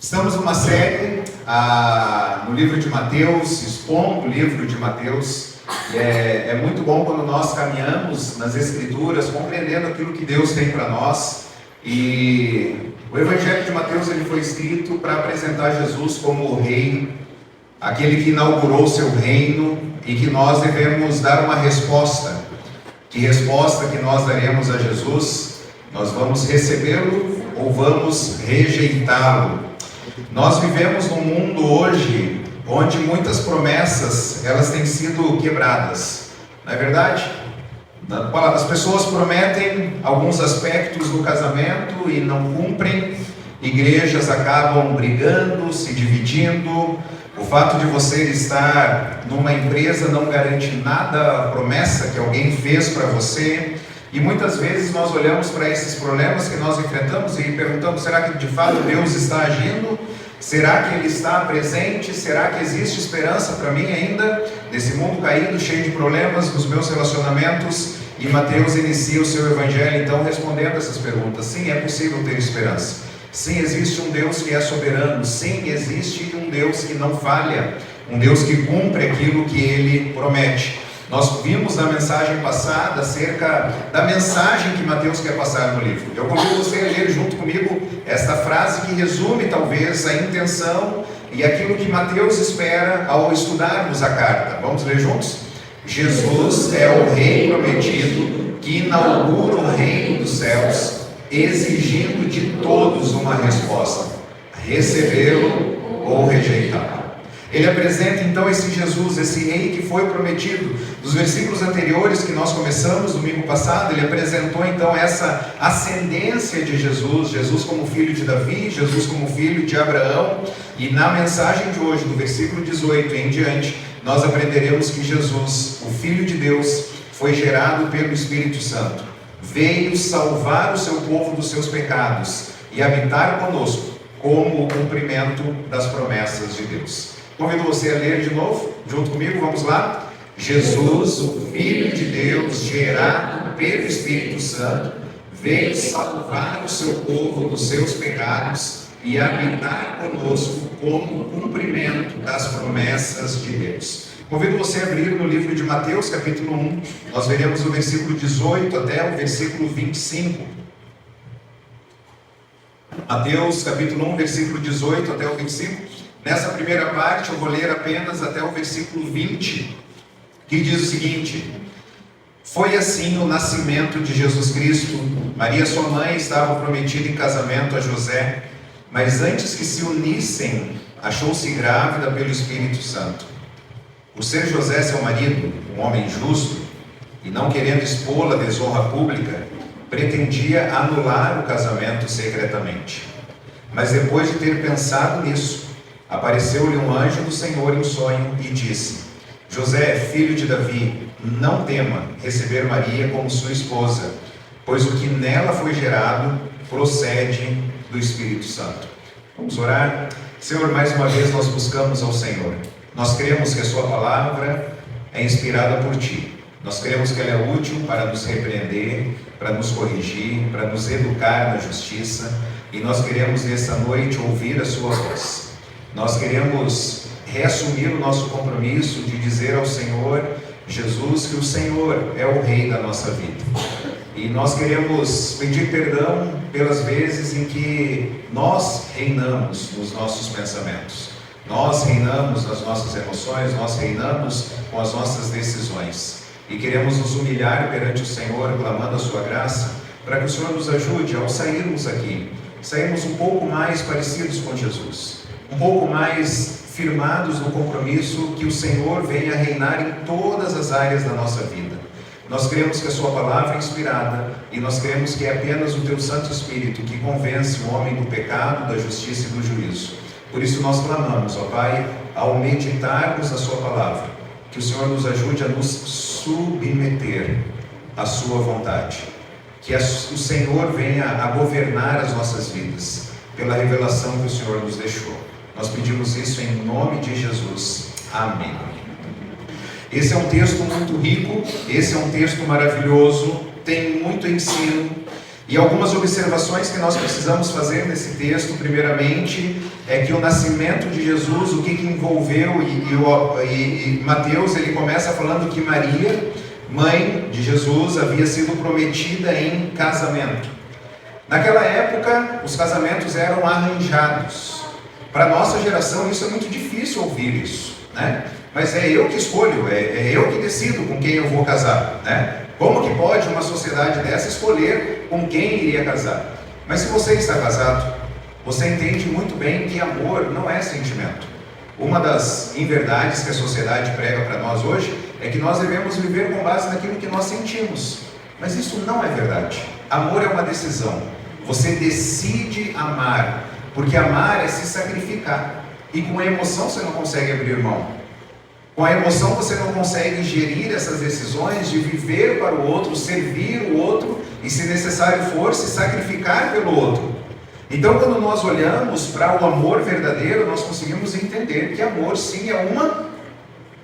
Estamos numa série no livro de Mateus, expondo o livro de Mateus. É muito bom quando nós caminhamos nas Escrituras, compreendendo aquilo que Deus tem para nós. E o Evangelho de Mateus ele foi escrito para apresentar Jesus como o Rei, aquele que inaugurou o seu reino e que nós devemos dar uma resposta. Que resposta que nós daremos a Jesus? Nós vamos recebê-lo ou vamos rejeitá-lo? Nós vivemos num mundo hoje onde muitas promessas elas têm sido quebradas, não é verdade? As pessoas prometem alguns aspectos do casamento e não cumprem. Igrejas acabam brigando, se dividindo. O fato de você estar numa empresa não garante nada a promessa que alguém fez para você. E muitas vezes nós olhamos para esses problemas que nós enfrentamos e perguntamos: será que de fato Deus está agindo? Será que Ele está presente? Será que existe esperança para mim ainda? Nesse mundo caído, cheio de problemas, nos meus relacionamentos. E Mateus inicia o seu evangelho então respondendo essas perguntas. Sim, é possível ter esperança. Sim, existe um Deus que é soberano. Sim, existe um Deus que não falha. Um Deus que cumpre aquilo que Ele promete. Nós vimos na mensagem passada acerca da mensagem que Mateus quer passar no livro. Eu convido você a ler junto comigo esta frase que resume talvez a intenção e aquilo que Mateus espera ao estudarmos a carta. Vamos ler juntos? Jesus é o Rei prometido que inaugura o reino dos céus, exigindo de todos uma resposta: recebê-lo ou rejeitá-lo. Ele apresenta então esse Jesus, esse rei que foi prometido. Nos versículos anteriores que nós começamos domingo passado, ele apresentou então essa ascendência de Jesus, Jesus como filho de Davi, Jesus como filho de Abraão. E na mensagem de hoje, do versículo 18 em diante, nós aprenderemos que Jesus, o Filho de Deus, foi gerado pelo Espírito Santo. Veio salvar o seu povo dos seus pecados e habitar conosco como o cumprimento das promessas de Deus. Convido você a ler de novo, junto comigo, vamos lá? Jesus, o Filho de Deus, gerado pelo Espírito Santo, veio salvar o seu povo dos seus pecados e habitar conosco como cumprimento das promessas de Deus. Convido você a abrir no livro de Mateus, capítulo 1, nós veremos o versículo 18 até o versículo 25. Mateus, capítulo 1, versículo 18 até o 25. Nessa primeira parte eu vou ler apenas até o versículo 20, que diz o seguinte: foi assim o nascimento de Jesus Cristo. Maria, sua mãe, estava prometida em casamento a José, mas antes que se unissem, achou-se grávida pelo Espírito Santo. Por ser José seu marido, um homem justo, e não querendo expô-la à desonra pública, pretendia anular o casamento secretamente. Mas depois de ter pensado nisso, apareceu-lhe um anjo do Senhor em sonho e disse: José, filho de Davi, não tema receber Maria como sua esposa, pois o que nela foi gerado procede do Espírito Santo. Vamos orar? Senhor, mais uma vez nós buscamos ao Senhor. Nós cremos que a sua palavra é inspirada por Ti. Nós cremos que ela é útil para nos repreender, para nos corrigir, para nos educar na justiça. E nós queremos nessa noite ouvir a sua voz. Nós queremos reassumir o nosso compromisso de dizer ao Senhor Jesus que o Senhor é o Rei da nossa vida. E nós queremos pedir perdão pelas vezes em que nós reinamos nos nossos pensamentos. Nós reinamos nas nossas emoções, nós reinamos com as nossas decisões. E queremos nos humilhar perante o Senhor, clamando a sua graça, para que o Senhor nos ajude ao sairmos aqui, sairmos um pouco mais parecidos com Jesus. Um pouco mais firmados no compromisso que o Senhor venha reinar em todas as áreas da nossa vida. Nós cremos que a sua palavra é inspirada e nós cremos que é apenas o teu Santo Espírito que convence o homem do pecado, da justiça e do juízo. Por isso nós clamamos, ó Pai, ao meditarmos a sua palavra, que o Senhor nos ajude a nos submeter à sua vontade. Que o Senhor venha a governar as nossas vidas pela revelação que o Senhor nos deixou. Nós pedimos isso em nome de Jesus. Amém. Esse é um texto muito rico, esse é um texto maravilhoso, tem muito ensino, E algumas observações que nós precisamos fazer nesse texto, primeiramente, é que o nascimento de Jesus, o que envolveu, e Mateus ele começa falando que Maria, mãe de Jesus, havia sido prometida em casamento. Naquela época, os casamentos eram arranjados. Para a nossa geração, isso é muito difícil ouvir isso, né? Mas é eu que escolho, é eu que decido com quem eu vou casar, né? Como que pode uma sociedade dessa escolher com quem iria casar? Mas se você está casado, você entende muito bem que amor não é sentimento. Uma das inverdades que a sociedade prega para nós hoje é que nós devemos viver com base naquilo que nós sentimos. Mas isso não é verdade. Amor é uma decisão. Você decide amar, porque amar é se sacrificar. E com a emoção você não consegue abrir mão. Com a emoção você não consegue gerir essas decisões de viver para o outro, servir o outro e, se necessário for, se sacrificar pelo outro. Então, quando nós olhamos para o amor verdadeiro, nós conseguimos entender que amor sim é uma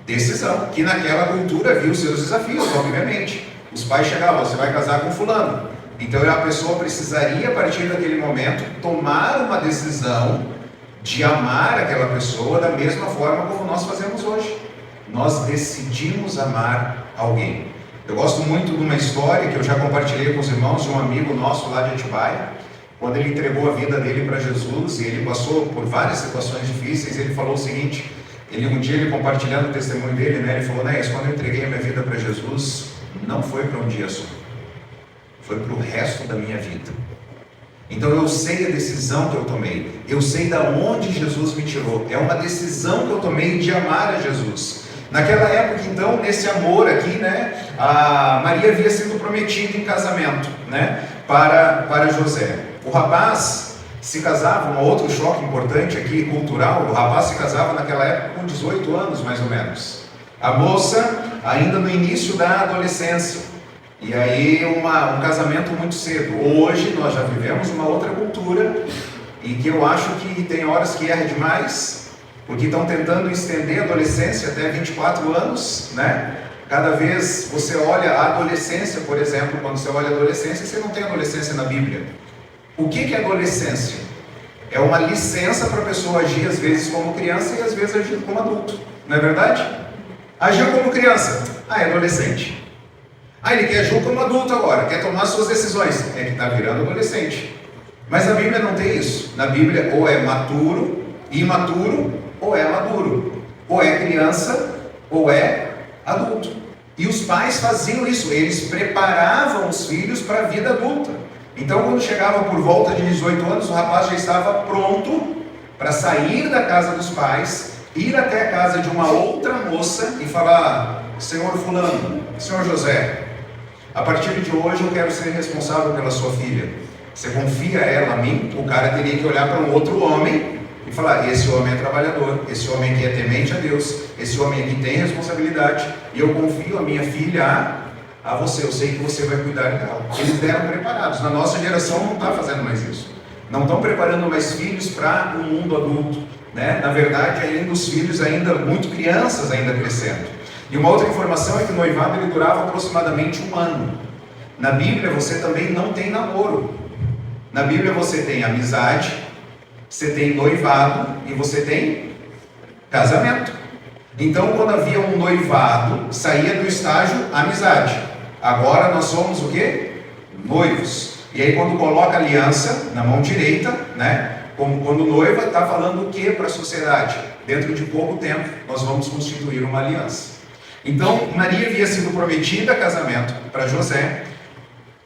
decisão, que naquela cultura havia os seus desafios, obviamente. Os pais chegavam, você vai casar com fulano. Então a pessoa precisaria, a partir daquele momento, tomar uma decisão de amar aquela pessoa da mesma forma como nós fazemos hoje. Nós decidimos amar alguém. Eu gosto muito de uma história que eu já compartilhei com os irmãos de um amigo nosso lá de Atibaia, quando ele entregou a vida dele para Jesus e ele passou por várias situações difíceis. Ele falou o seguinte, um dia ele compartilhando o testemunho dele, né, ele falou, quando eu entreguei a minha vida para Jesus, não foi para um dia só, foi para o resto da minha vida. Então eu sei a decisão que eu tomei, eu sei da onde Jesus me tirou, é uma decisão que eu tomei de amar a Jesus. Naquela época, então, nesse amor aqui, né, a Maria havia sido prometida em casamento, né, para José. O rapaz se casava, um outro choque importante aqui, cultural, o rapaz se casava naquela época com 18 anos, mais ou menos. A moça, ainda no início da adolescência. E aí, um casamento muito cedo. Hoje, nós já vivemos uma outra cultura, e que eu acho que tem horas que erra demais, porque estão tentando estender a adolescência até 24 anos, né? Cada vez você olha a adolescência, por exemplo, quando você olha a adolescência, você não tem adolescência na Bíblia. O que é adolescência? É uma licença para a pessoa agir às vezes como criança e às vezes agir como adulto, não é verdade? Agir como criança, é adolescente. Ele quer agir como adulto agora, quer tomar suas decisões, é que está virando adolescente. Mas na Bíblia não tem isso. Na Bíblia ou é maturo, imaturo, ou é maduro, ou é criança, ou é adulto. E os pais faziam isso, eles preparavam os filhos para a vida adulta. Então, quando chegava por volta de 18 anos, o rapaz já estava pronto para sair da casa dos pais, ir até a casa de uma outra moça e falar, senhor fulano, senhor José, a partir de hoje eu quero ser responsável pela sua filha. Você confia ela a mim? O cara teria que olhar para um outro homem e falar, esse homem é trabalhador, esse homem aqui é temente a Deus, esse homem aqui tem responsabilidade, e eu confio a minha filha a você, eu sei que você vai cuidar dela. Eles deram preparados. Na nossa geração não está fazendo mais isso. Não estão preparando mais filhos para o mundo adulto, né? Na verdade, ainda os filhos ainda muito crianças ainda crescendo. E uma outra informação é que o noivado ele durava aproximadamente 1 ano. Na Bíblia você também não tem namoro. Na Bíblia você tem amizade, você tem noivado e você tem casamento. Então, quando havia um noivado, saía do estágio amizade. Agora nós somos o quê? Noivos. E aí quando coloca a aliança na mão direita, né? Como quando noiva, está falando o que para a sociedade? Dentro de pouco tempo, nós vamos constituir uma aliança. Então, Maria havia sido prometida a casamento para José.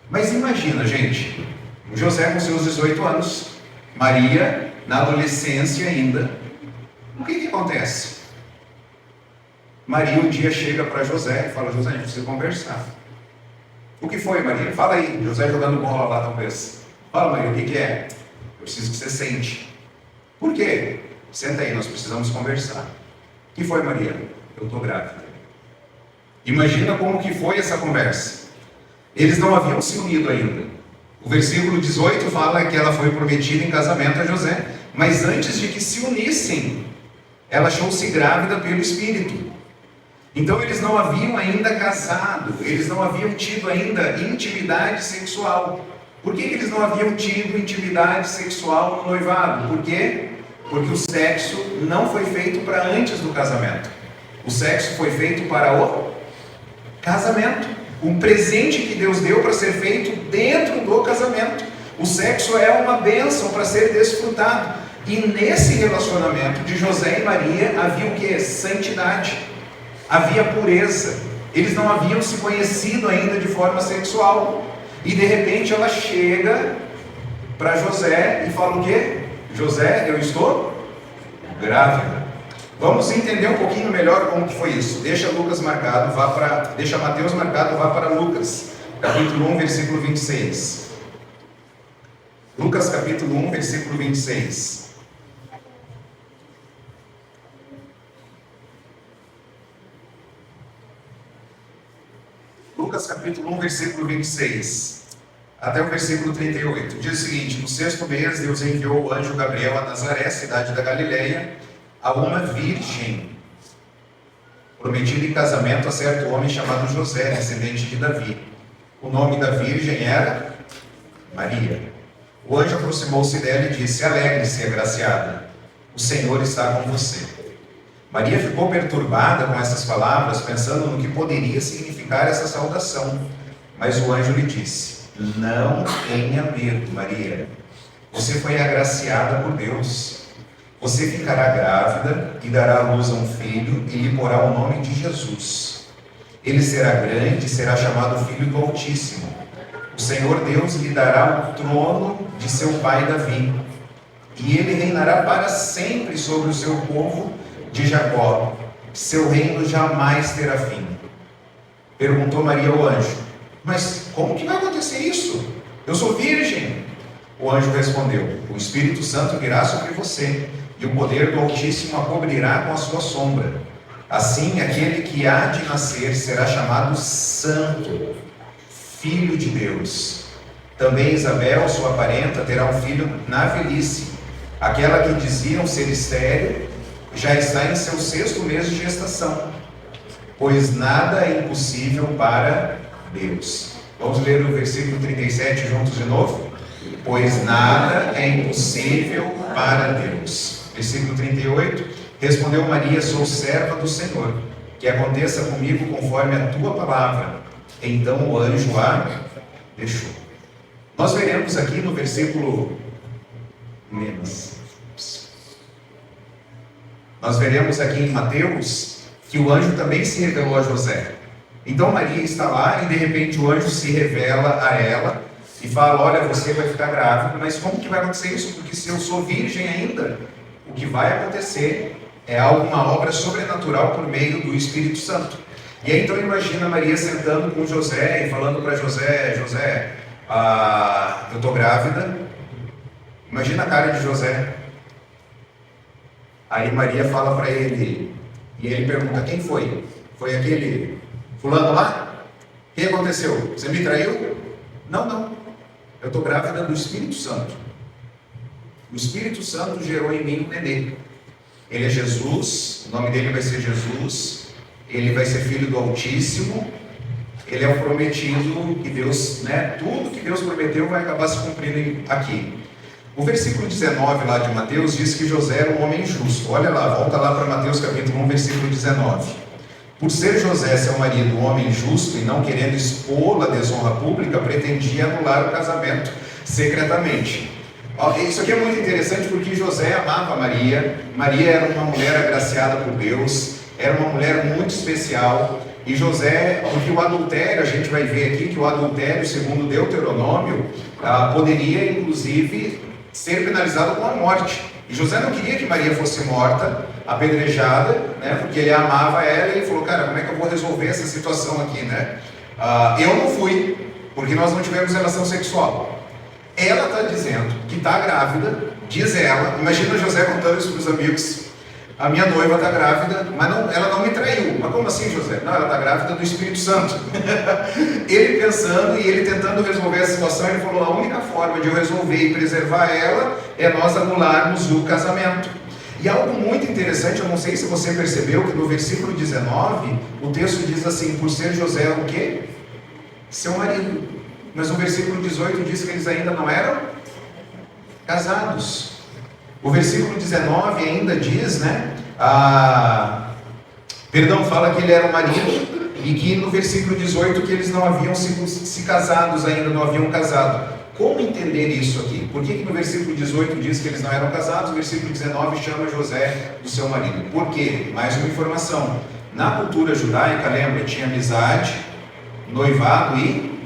Mas imagina, gente, José com seus 18 anos, Maria na adolescência ainda. O que acontece? Maria um dia chega para José e fala, José, a gente precisa conversar. O que foi, Maria? Fala aí. José jogando bola lá, talvez. Fala, Maria, o que é? Eu preciso que você sente. Por quê? Senta aí, nós precisamos conversar. O que foi, Maria? Eu estou grávida. Imagina como que foi essa conversa. Eles não haviam se unido ainda. O versículo 18 fala que ela foi prometida em casamento a José. Mas antes de que se unissem, ela achou-se grávida pelo Espírito. Então eles não haviam ainda casado, eles não haviam tido ainda intimidade sexual. Por que eles não haviam tido intimidade sexual no noivado? Por quê? Porque o sexo não foi feito para antes do casamento. O sexo foi feito para o casamento. Um presente que Deus deu para ser feito dentro do casamento. O sexo é uma bênção para ser desfrutado. E nesse relacionamento de José e Maria havia o que? Santidade. Havia pureza. Eles não haviam se conhecido ainda de forma sexual. E de repente ela chega para José e fala o quê? José, eu estou grávida. Vamos entender um pouquinho melhor como que foi isso. Deixa Mateus marcado, vá para Lucas, capítulo 1, versículo 26. Lucas capítulo 1, versículo 26. Lucas capítulo 1, versículo 26, até o versículo 38, diz o seguinte: no sexto mês, Deus enviou o anjo Gabriel a Nazaré, cidade da Galileia, a uma virgem, prometida em casamento a certo homem chamado José, descendente de Davi. O nome da virgem era Maria. O anjo aproximou-se dela e disse: alegre-se, agraciada, o Senhor está com você. Maria ficou perturbada com essas palavras, pensando no que poderia significar essa saudação. Mas o anjo lhe disse: não tenha medo, Maria. Você foi agraciada por Deus. Você ficará grávida e dará à luz a um filho e lhe porá o nome de Jesus. Ele será grande e será chamado Filho do Altíssimo. O Senhor Deus lhe dará o trono de seu pai Davi. E ele reinará para sempre sobre o seu povo de Jacó. Seu reino jamais terá fim. Perguntou Maria ao anjo: mas como que vai acontecer isso? Eu sou virgem. O anjo respondeu: o Espírito Santo virá sobre você, e o poder do Altíssimo a cobrirá com a sua sombra. Assim, aquele que há de nascer será chamado Santo, Filho de Deus. Também Isabel, sua parenta, terá um filho na velhice. Aquela que diziam ser estéril já está em seu sexto mês de gestação, pois nada é impossível para Deus. Vamos ler o versículo 37 juntos de novo? Pois nada é impossível para Deus. Versículo 38. Respondeu Maria: sou serva do Senhor, que aconteça comigo conforme a tua palavra. Então o anjo a deixou. Nós veremos aqui no versículo Nós veremos aqui em Mateus que o anjo também se revelou a José. Então Maria está lá e de repente o anjo se revela a ela e fala: olha, você vai ficar grávida, mas como que vai acontecer isso? Porque se eu sou virgem ainda, o que vai acontecer é alguma obra sobrenatural por meio do Espírito Santo. E aí então imagina Maria sentando com José e falando para José: José, eu estou grávida. Imagina a cara de José. Aí Maria fala para ele, e ele pergunta: quem foi? Foi aquele fulano lá? O que aconteceu? Você me traiu? Não. Eu estou grávida do Espírito Santo. O Espírito Santo gerou em mim um nenê. Ele é Jesus, o nome dele vai ser Jesus. Ele vai ser filho do Altíssimo. Ele é o prometido que Deus, tudo que Deus prometeu vai acabar se cumprindo aqui. O versículo 19 lá de Mateus diz que José era um homem justo. Olha lá, volta lá para Mateus capítulo 1, versículo 19. Por ser José, seu marido, um homem justo e não querendo expô-la à desonra pública, pretendia anular o casamento secretamente. Isso aqui é muito interessante porque José amava Maria. Maria era uma mulher agraciada por Deus, era uma mulher muito especial. E José, porque o adultério, a gente vai ver aqui que o adultério, segundo Deuteronômio, poderia inclusive ser penalizado com a morte. E José não queria que Maria fosse morta, apedrejada, porque ele amava ela, e ele falou: cara, como é que eu vou resolver essa situação aqui, eu não fui, porque nós não tivemos relação sexual. Ela está dizendo que está grávida, diz ela. Imagina José contando isso para os amigos: a minha noiva está grávida, mas ela não me traiu. Mas como assim, José? Não, ela está grávida do Espírito Santo. Ele pensando e ele tentando resolver a situação, ele falou: a única forma de eu resolver e preservar ela é nós anularmos o casamento. E algo muito interessante, eu não sei se você percebeu, que no versículo 19, o texto diz assim: por ser José o quê? Seu marido. mas o versículo 18 diz que eles ainda não eram casados. O versículo 19 ainda diz, né? Fala que ele era o marido, e que no versículo 18 que eles não haviam se casados ainda, não haviam casado. Como entender isso aqui? Por que no versículo 18 diz que eles não eram casados, o versículo 19 chama José do seu marido? Por quê? Mais uma informação. Na cultura judaica, lembra, tinha amizade, noivado e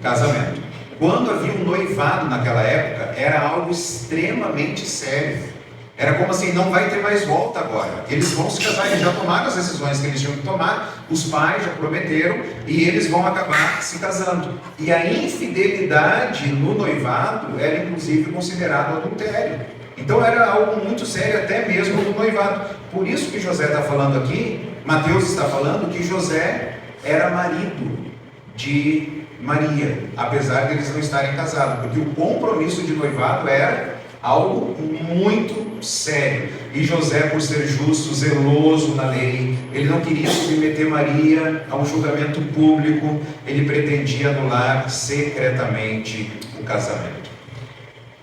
casamento. Quando havia um noivado naquela época, era algo extremamente sério. Era como assim, não vai ter mais volta agora. Eles vão se casar, eles já tomaram as decisões que eles tinham que tomar, os pais já prometeram, e eles vão acabar se casando. E a infidelidade no noivado era inclusive considerado adultério. Então era algo muito sério até mesmo no noivado. Por isso que José está falando aqui, Mateus está falando que José era marido de Maria, apesar de eles não estarem casados, porque o compromisso de noivado era algo muito sério. E José, por ser justo, zeloso na lei, ele não queria submeter Maria a um julgamento público, ele pretendia anular secretamente o casamento.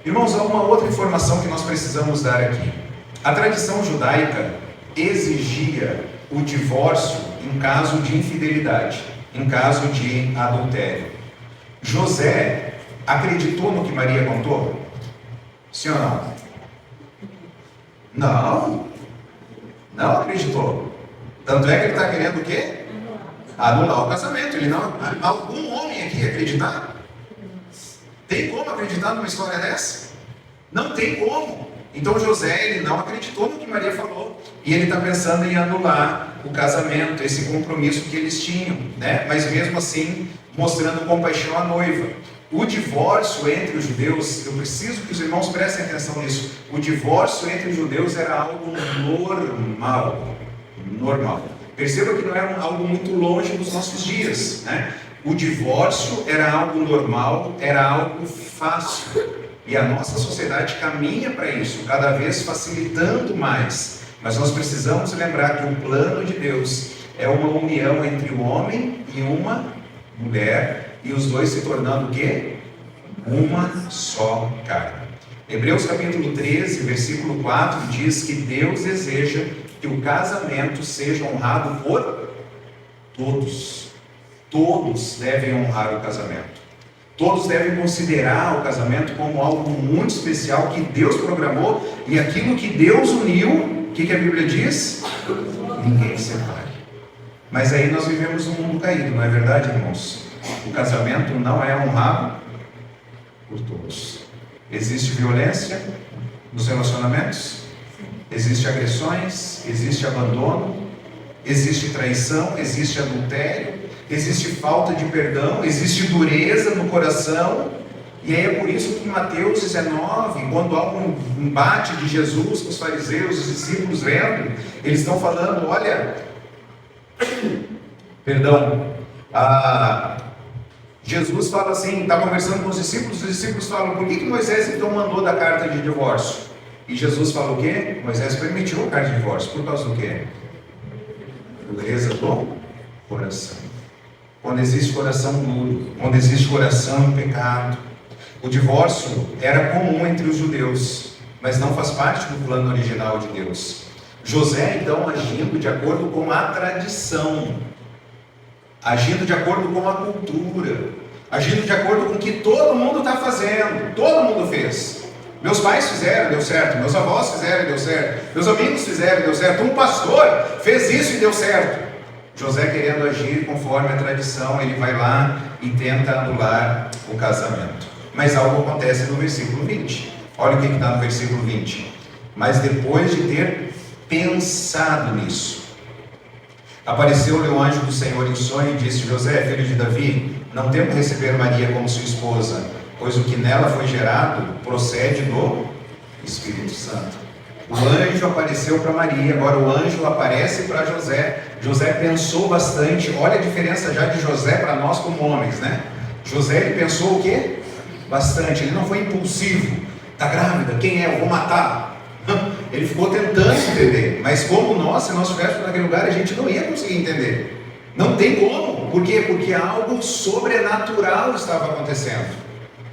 Irmãos, há uma outra informação que nós precisamos dar aqui. A tradição judaica exigia o divórcio em caso de infidelidade, em caso de adultério. José acreditou no que Maria contou? Sim ou não? Não. Não acreditou. Tanto é que ele está querendo o quê? Anular o casamento. Ele não. Algum homem aqui acreditar? Tem como acreditar numa história dessa? Não tem como. Então José, ele não acreditou no que Maria falou. E ele está pensando em anular o casamento, esse compromisso que eles tinham, né? Mas mesmo assim, mostrando compaixão à noiva. O divórcio entre os judeus, eu preciso que os irmãos prestem atenção nisso. O divórcio entre os judeus era algo normal. Perceba que não era algo muito longe dos nossos dias, né? O divórcio era algo normal, era algo fácil. E a nossa sociedade caminha para isso, cada vez facilitando mais. Mas nós precisamos lembrar que o plano de Deus é uma união entre um homem e uma mulher, e os dois se tornando o quê? Uma só carne. Hebreus capítulo 13, versículo 4 diz que Deus deseja que o casamento seja honrado por todos. Todos devem honrar o casamento. Todos devem considerar o casamento como algo muito especial que Deus programou, e aquilo que Deus uniu, o que a Bíblia diz? Ninguém separe. Mas aí nós vivemos um mundo caído, não é verdade, irmãos? O casamento não é honrado por todos. Existe violência nos relacionamentos, existe agressões, existe abandono, existe traição, existe adultério, existe falta de perdão, existe dureza no coração. E aí é por isso que em Mateus 19, quando há um embate de Jesus com os fariseus, os discípulos vendo, eles estão falando, olha, Jesus fala assim, está conversando com os discípulos falam, por que Moisés então mandou da carta de divórcio? E Jesus fala o quê? Moisés permitiu a carta de divórcio, por causa do quê? Dureza do coração. Quando existe coração duro, quando existe coração em pecado. O divórcio era comum entre os judeus, mas não faz parte do plano original de Deus. José, então, agindo de acordo com a tradição, agindo de acordo com a cultura, agindo de acordo com o que todo mundo está fazendo, todo mundo fez. Meus pais fizeram, deu certo. Meus avós fizeram, deu certo. Meus amigos fizeram, deu certo. Um pastor fez isso e deu certo. José, querendo agir conforme a tradição, ele vai lá e tenta anular o casamento. Mas algo acontece no versículo 20. Olha o que está no versículo 20. Mas depois de ter pensado nisso, apareceu-lhe o anjo do Senhor em sonho e disse: José, filho de Davi, não temo receber Maria como sua esposa, pois o que nela foi gerado procede do Espírito Santo. O anjo apareceu para Maria, agora o anjo aparece para José. José pensou bastante. Olha a diferença já de José para nós como homens, né? José, ele pensou o quê? Bastante. Ele não foi impulsivo. Está grávida? Quem é? Eu vou matar. Ele ficou tentando entender. Mas como nós, se nós estivéssemos naquele lugar, a gente não ia conseguir entender. Não tem como. Por quê? Porque algo sobrenatural estava acontecendo.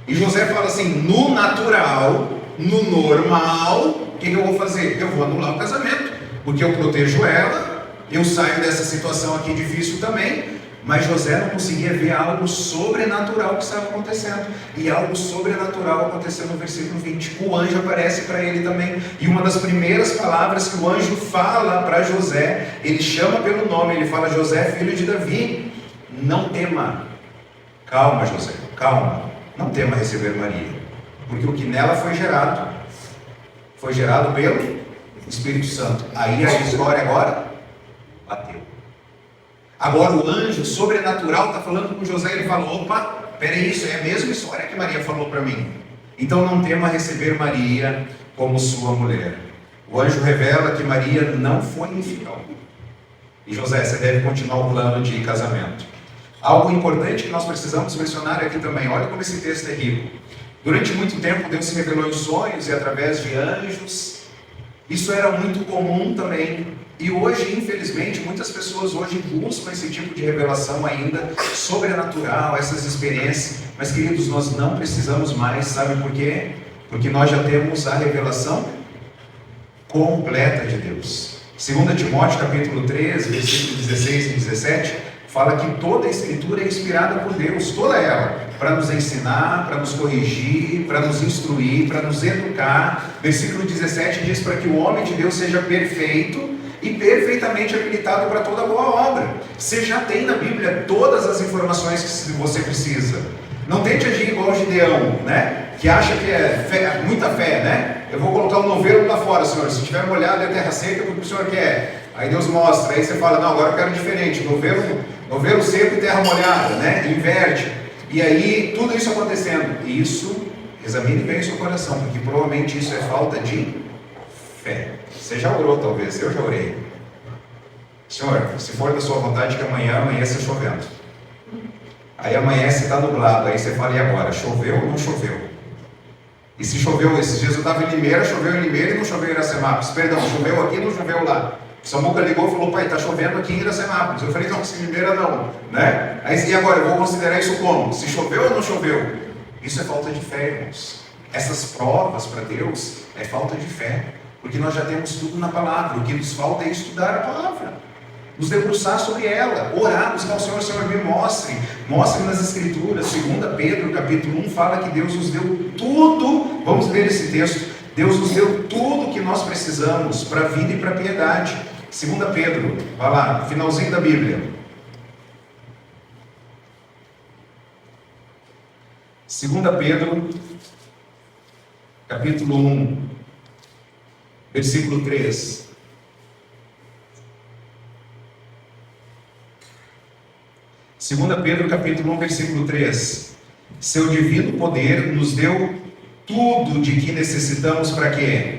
E José fala assim: no natural, no normal, o que eu vou fazer? Eu vou anular o casamento, porque eu protejo ela, eu saio dessa situação aqui difícil também. Mas José não conseguia ver algo sobrenatural que estava acontecendo. E algo sobrenatural aconteceu no versículo 20. O anjo aparece para ele também. E uma das primeiras palavras que o anjo fala para José, ele chama pelo nome, ele fala: José, filho de Davi, não tema. Calma, José, calma. Não tema receber Maria. Porque o que nela foi gerado pelo Espírito Santo. Aí a história agora bateu. Agora o anjo sobrenatural está falando com José, ele fala: opa, peraí, isso é a mesma história que Maria falou para mim. Então não tema receber Maria como sua mulher. O anjo revela que Maria não foi infiel. E José, você deve continuar o plano de casamento. Algo importante que nós precisamos mencionar aqui também, olha como esse texto é rico. Durante muito tempo Deus se revelou em sonhos e através de anjos. Isso era muito comum também. E hoje, infelizmente, muitas pessoas hoje buscam esse tipo de revelação ainda sobrenatural, essas experiências. Mas, queridos, nós não precisamos mais, sabe por quê? Porque nós já temos a revelação completa de Deus. 2 Timóteo capítulo 13, versículos 16 e 17, fala que toda a Escritura é inspirada por Deus, toda ela, para nos ensinar, para nos corrigir, para nos instruir, para nos educar. Versículo 17 diz: para que o homem de Deus seja perfeito e perfeitamente habilitado para toda boa obra. Você já tem na Bíblia todas as informações que você precisa. Não tente agir igual o Gideão, né? Que acha que é fé, muita fé, né? Eu vou colocar o novelo lá fora, Senhor. Se tiver molhado é terra seca, porque o Senhor quer. Aí Deus mostra, aí você fala: não, agora eu quero diferente. Novelo seco e terra molhada, né? Inverte. E aí, tudo isso acontecendo. Isso, examine bem o seu coração, porque provavelmente isso é falta de fé. Você já orou, talvez, eu já orei. Senhor, se for da sua vontade que amanhã amanheça chovendo. Aí amanhece e está nublado, aí você fala: e agora? Choveu ou não choveu? E se choveu, esses dias eu estava em Limeira, choveu em Limeira e não choveu em Iracemápolis. Perdão, choveu aqui e não choveu lá. Samuca ligou e falou: pai, está chovendo aqui em Iracemápolis. Eu falei: não, se Limeira não, né? Aí, e agora, eu vou considerar isso como? Se choveu ou não choveu? Isso é falta de fé, irmãos. Essas provas para Deus é falta de fé. Porque nós já temos tudo na palavra. O que nos falta é estudar a palavra, nos debruçar sobre ela, orar, buscar o Senhor: Senhor, me mostre nas Escrituras. 2 Pedro capítulo 1 fala que Deus nos deu tudo. Vamos ler esse texto. Deus nos deu tudo que nós precisamos para a vida e para a piedade. 2 Pedro, vai lá, finalzinho da Bíblia. 2 Pedro capítulo 1, versículo 3. Segunda Pedro capítulo 1, versículo 3. Seu divino poder nos deu tudo de que necessitamos para quê?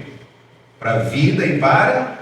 Para a vida e para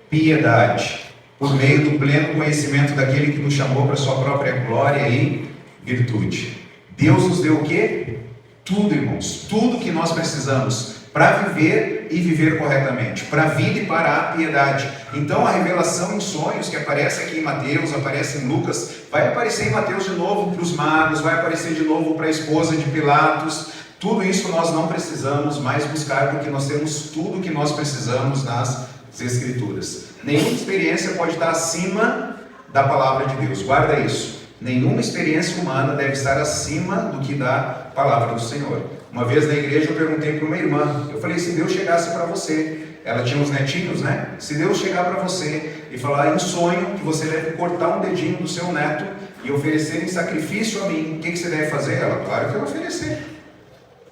piedade, por meio do pleno conhecimento daquele que nos chamou para a sua própria glória e virtude. Deus nos deu o quê? Tudo, irmãos, tudo que nós precisamos para viver e viver corretamente, para a vida e para a piedade. Então a revelação em sonhos que aparece aqui em Mateus, aparece em Lucas, vai aparecer em Mateus de novo para os magos, vai aparecer de novo para a esposa de Pilatos. Tudo isso nós não precisamos mais buscar, porque nós temos tudo o que nós precisamos nas Escrituras. Nenhuma experiência pode estar acima da palavra de Deus, guarda isso. Nenhuma experiência humana deve estar acima do que da palavra do Senhor. Uma vez na igreja eu perguntei para uma irmã, eu falei: se Deus chegasse para você, ela tinha uns netinhos, né? Se Deus chegar para você e falar em sonho que você deve cortar um dedinho do seu neto e oferecer em sacrifício a mim, o que você deve fazer? Ela: claro que eu oferecer.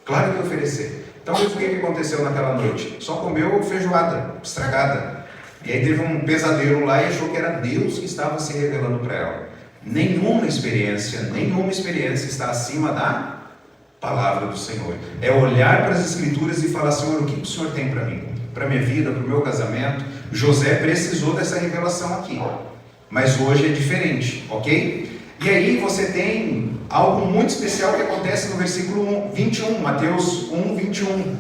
Claro que eu oferecer. Então o que aconteceu naquela noite? Só comeu feijoada estragada. E aí teve um pesadelo lá e achou que era Deus que estava se revelando para ela. Nenhuma experiência está acima da palavra do Senhor. É olhar para as Escrituras e falar: Senhor, o que o Senhor tem para mim? Para a minha vida, para o meu casamento? José precisou dessa revelação aqui, mas hoje é diferente, ok? E aí você tem algo muito especial que acontece no versículo 21, Mateus 1, 21.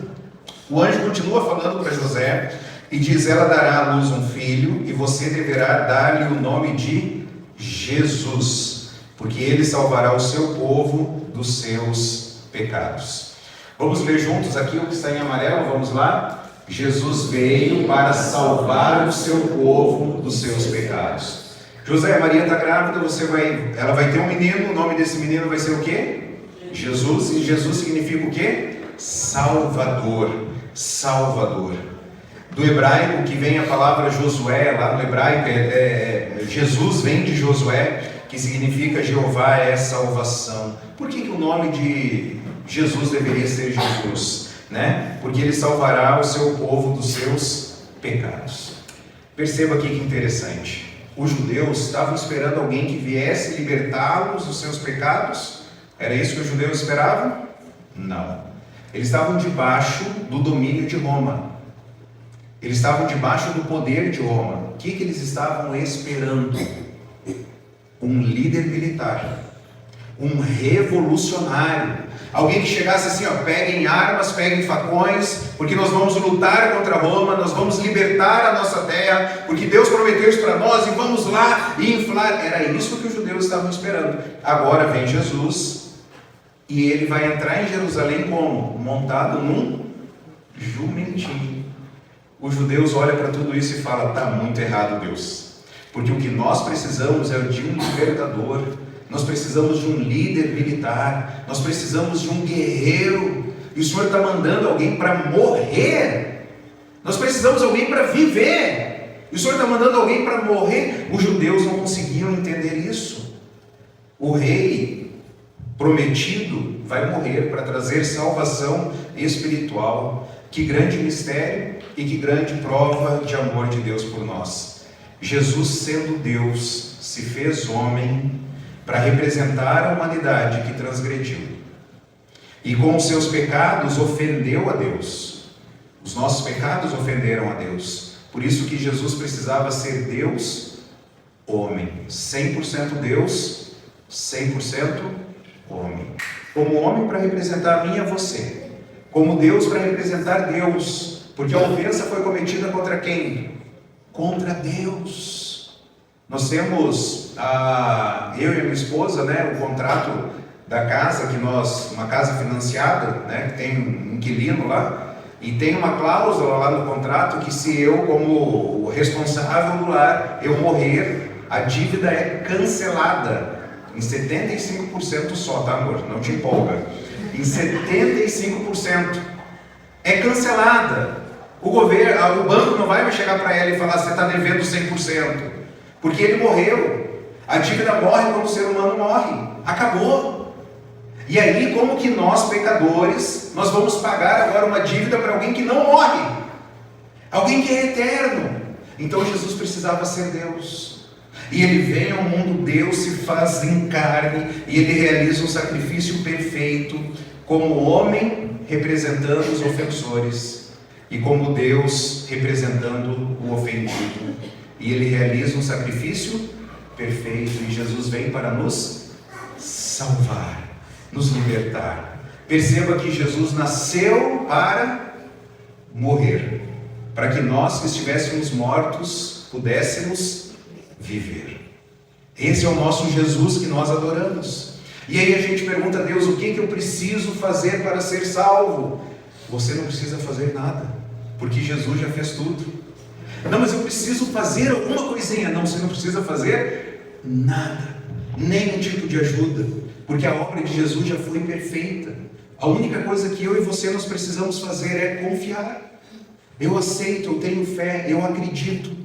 O anjo continua falando para José e diz: ela dará à luz um filho e você deverá dar-lhe o nome de Jesus, porque Ele salvará o seu povo dos seus pecados. Vamos ler juntos aqui o que está em amarelo, vamos lá? Jesus veio para salvar o seu povo dos seus pecados. José, Maria está grávida, ela vai ter um menino, o nome desse menino vai ser o quê? Jesus, e Jesus significa o quê? Salvador, Salvador. Do hebraico que vem a palavra Josué, lá no hebraico, Jesus vem de Josué, que significa Jeová é salvação. Por que o nome de Jesus deveria ser Jesus? Porque Ele salvará o seu povo dos seus pecados. Perceba aqui que interessante. Os judeus estavam esperando alguém que viesse libertá-los dos seus pecados? Era isso que os judeus esperavam? Não. Eles estavam debaixo do domínio de Roma. Eles estavam debaixo do poder de Roma. O que eles estavam esperando? Um líder militar. Um revolucionário. Alguém que chegasse assim, peguem armas, peguem facões, porque nós vamos lutar contra Roma, nós vamos libertar a nossa terra, porque Deus prometeu isso para nós, e vamos lá e inflar. Era isso que os judeus estavam esperando. Agora vem Jesus, e Ele vai entrar em Jerusalém como? Montado num jumentinho. Os judeus olham para tudo isso e falam, está muito errado, Deus, porque o que nós precisamos é de um libertador. Nós precisamos de um líder militar, nós precisamos de um guerreiro, e o Senhor está mandando alguém para morrer. Nós precisamos de alguém para viver, e o Senhor está mandando alguém para morrer. Os judeus não conseguiam entender isso. O rei prometido vai morrer para trazer salvação espiritual. Que grande mistério e que grande prova de amor de Deus por nós. Jesus, sendo Deus, se fez homem para representar a humanidade que transgrediu. E com os seus pecados ofendeu a Deus. Os nossos pecados ofenderam a Deus. Por isso que Jesus precisava ser Deus, homem. 100% Deus, 100% homem. Como homem para representar a mim e a você. Como Deus para representar Deus. Porque a ofensa foi cometida contra quem? Contra Deus. Nós temos, eu e a minha esposa, o contrato da casa, uma casa financiada, que tem um inquilino lá, e tem uma cláusula lá no contrato que se eu, como responsável do lar, eu morrer, a dívida é cancelada, em 75% só, tá, amor? Não te empolga. Em 75%. É cancelada. O banco não vai chegar para ela e falar, você está devendo 100%. Porque ele morreu. A dívida morre quando o ser humano morre. Acabou. E aí, como que nós, pecadores, nós vamos pagar agora uma dívida para alguém que não morre? Alguém que é eterno. Então Jesus precisava ser Deus. E Ele vem ao mundo, Deus se faz em carne, e Ele realiza um sacrifício perfeito, como homem representando os ofensores, e como Deus representando o ofendido. E Ele realiza um sacrifício perfeito, e Jesus vem para nos salvar, nos libertar. Perceba que Jesus nasceu para morrer, para que nós que estivéssemos mortos pudéssemos viver. Esse é o nosso Jesus que nós adoramos. E aí a gente pergunta a Deus, o que eu preciso fazer para ser salvo? Você não precisa fazer nada, porque Jesus já fez tudo. Não, mas eu preciso fazer alguma coisinha. Não, você não precisa fazer nada, nenhum tipo de ajuda, porque a obra de Jesus já foi perfeita. A única coisa que eu e você nós precisamos fazer é confiar. Eu aceito, eu tenho fé, eu acredito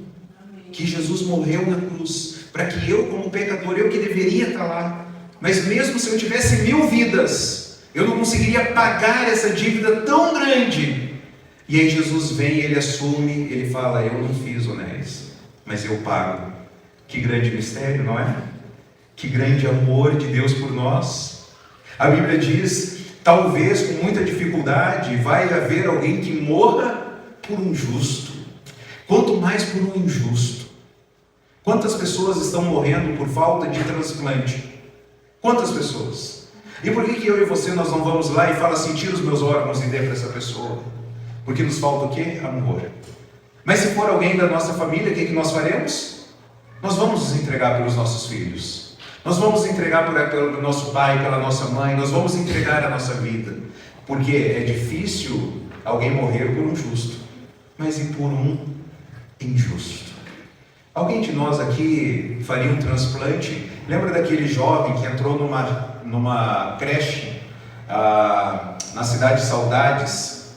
que Jesus morreu na cruz, para que eu, como pecador, eu que deveria estar lá, mas mesmo se eu tivesse 1000 vidas, eu não conseguiria pagar essa dívida tão grande. E aí Jesus vem, Ele assume, Ele fala, eu não fiz, Onés, mas eu pago. Que grande mistério, não é? Que grande amor de Deus por nós. A Bíblia diz, talvez com muita dificuldade, vai haver alguém que morra por um justo, quanto mais por um injusto. Quantas pessoas estão morrendo por falta de transplante? Quantas pessoas? E por que eu e você nós não vamos lá e fala assim, tira os meus órgãos e dê para essa pessoa? Porque nos falta o quê? Amor. Mas se for alguém da nossa família, o que nós faremos? Nós vamos nos entregar pelos nossos filhos. Nós vamos nos entregar pelo nosso pai, pela nossa mãe. Nós vamos entregar a nossa vida. Porque é difícil alguém morrer por um justo, mas e por um injusto? Alguém de nós aqui faria um transplante? Lembra daquele jovem que entrou numa creche na cidade de Saudades,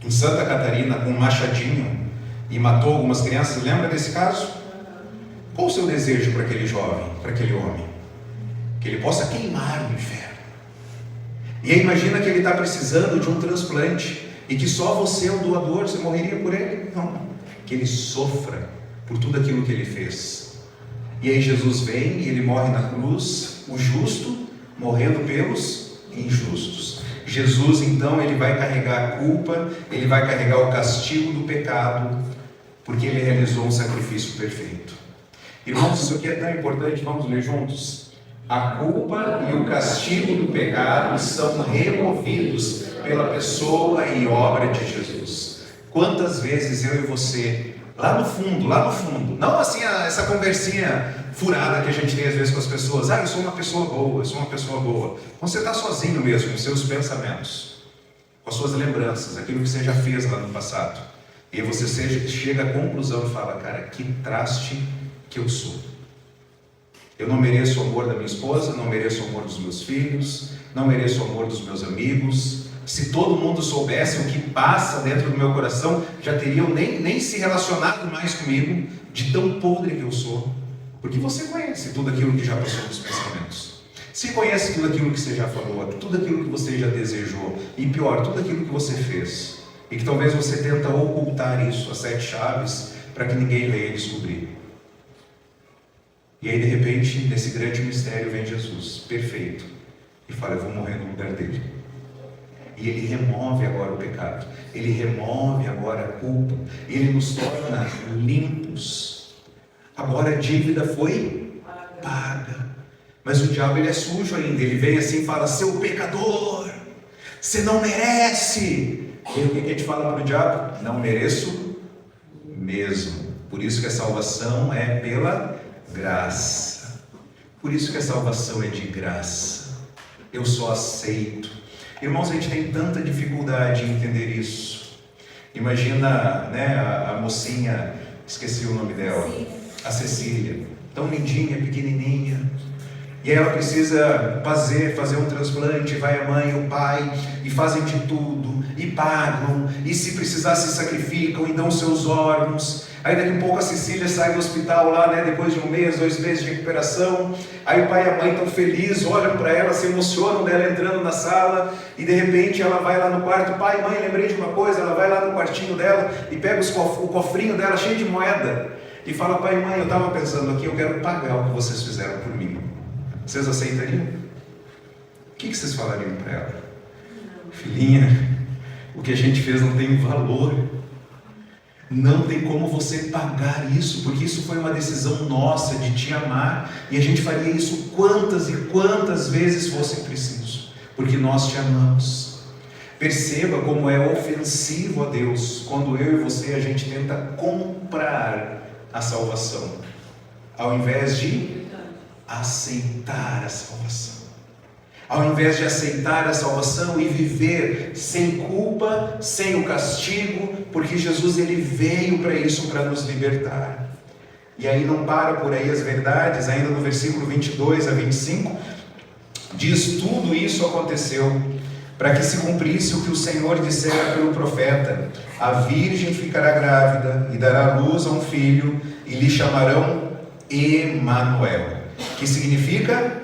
em Santa Catarina, com um machadinho e matou algumas crianças? Lembra desse caso? Qual o seu desejo para aquele jovem, para aquele homem? Que ele possa queimar no inferno. E aí imagina que ele está precisando de um transplante e que só você é o doador, você morreria por ele? Não. Que ele sofra por tudo aquilo que ele fez. E aí Jesus vem e ele morre na cruz, o justo morrendo pelos injustos. Jesus então ele vai carregar a culpa, ele vai carregar o castigo do pecado, porque ele realizou um sacrifício perfeito. Irmãos, isso aqui é tão importante, vamos ler juntos? A culpa e o castigo do pecado são removidos pela pessoa e obra de Jesus. Quantas vezes eu e você, lá no fundo, não assim essa conversinha furada que a gente tem às vezes com as pessoas, eu sou uma pessoa boa, eu sou uma pessoa boa. Você está sozinho mesmo, com seus pensamentos, com as suas lembranças, aquilo que você já fez lá no passado. E aí você chega à conclusão e fala, cara, que traste que eu sou. Eu não mereço o amor da minha esposa, não mereço o amor dos meus filhos, não mereço o amor dos meus amigos. Se todo mundo soubesse o que passa dentro do meu coração, já teriam nem se relacionado mais comigo, de tão podre que eu sou. Porque você conhece tudo aquilo que já passou nos pensamentos. Você conhece tudo aquilo que você já falou, tudo aquilo que você já desejou. E pior, tudo aquilo que você fez. E que talvez você tenta ocultar isso, as 7 chaves, para que ninguém venha descobrir. E aí de repente, nesse grande mistério vem Jesus, perfeito, e fala, eu vou morrer no lugar dele. E ele remove agora o pecado, ele remove agora a culpa, ele nos torna limpos. Agora a dívida foi paga. Mas o diabo ele é sujo ainda, ele vem assim e fala, seu pecador, você não merece. E o que a gente fala para o diabo? Não mereço mesmo. Por isso que a salvação é pela graça. Por isso que a salvação é de graça. Eu só aceito. Irmãos, a gente tem tanta dificuldade em entender isso. Imagina, a mocinha, esqueci o nome dela, a Cecília, tão lindinha, pequenininha. E ela precisa fazer um transplante, vai a mãe e o pai, e fazem de tudo, e pagam, e se precisar se sacrificam, e dão seus órgãos. Aí daqui a pouco a Cecília sai do hospital lá, depois de 1 mês, 2 meses de recuperação. Aí o pai e a mãe estão felizes, olham para ela, se emocionam dela entrando na sala, e de repente ela vai lá no quarto, pai, mãe, lembrei de uma coisa, ela vai lá no quartinho dela, e pega o cofrinho dela cheio de moeda, e fala, pai e mãe, eu estava pensando aqui, eu quero pagar o que vocês fizeram por mim. Vocês aceitariam? O que vocês falariam para ela? Filhinha, o que a gente fez não tem valor. Não tem como você pagar isso, porque isso foi uma decisão nossa de te amar, e a gente faria isso quantas e quantas vezes fosse preciso, porque nós te amamos. Perceba como é ofensivo a Deus quando eu e você a gente tenta comprar a salvação, ao invés de aceitar a salvação. Ao invés de aceitar a salvação e viver sem culpa, sem o castigo, porque Jesus ele veio para isso, para nos libertar. E aí não para por aí as verdades, ainda no versículo 22 a 25, diz, tudo isso aconteceu para que se cumprisse o que o Senhor dissera pelo profeta, a virgem ficará grávida e dará luz a um filho e lhe chamarão Emanuel, que significa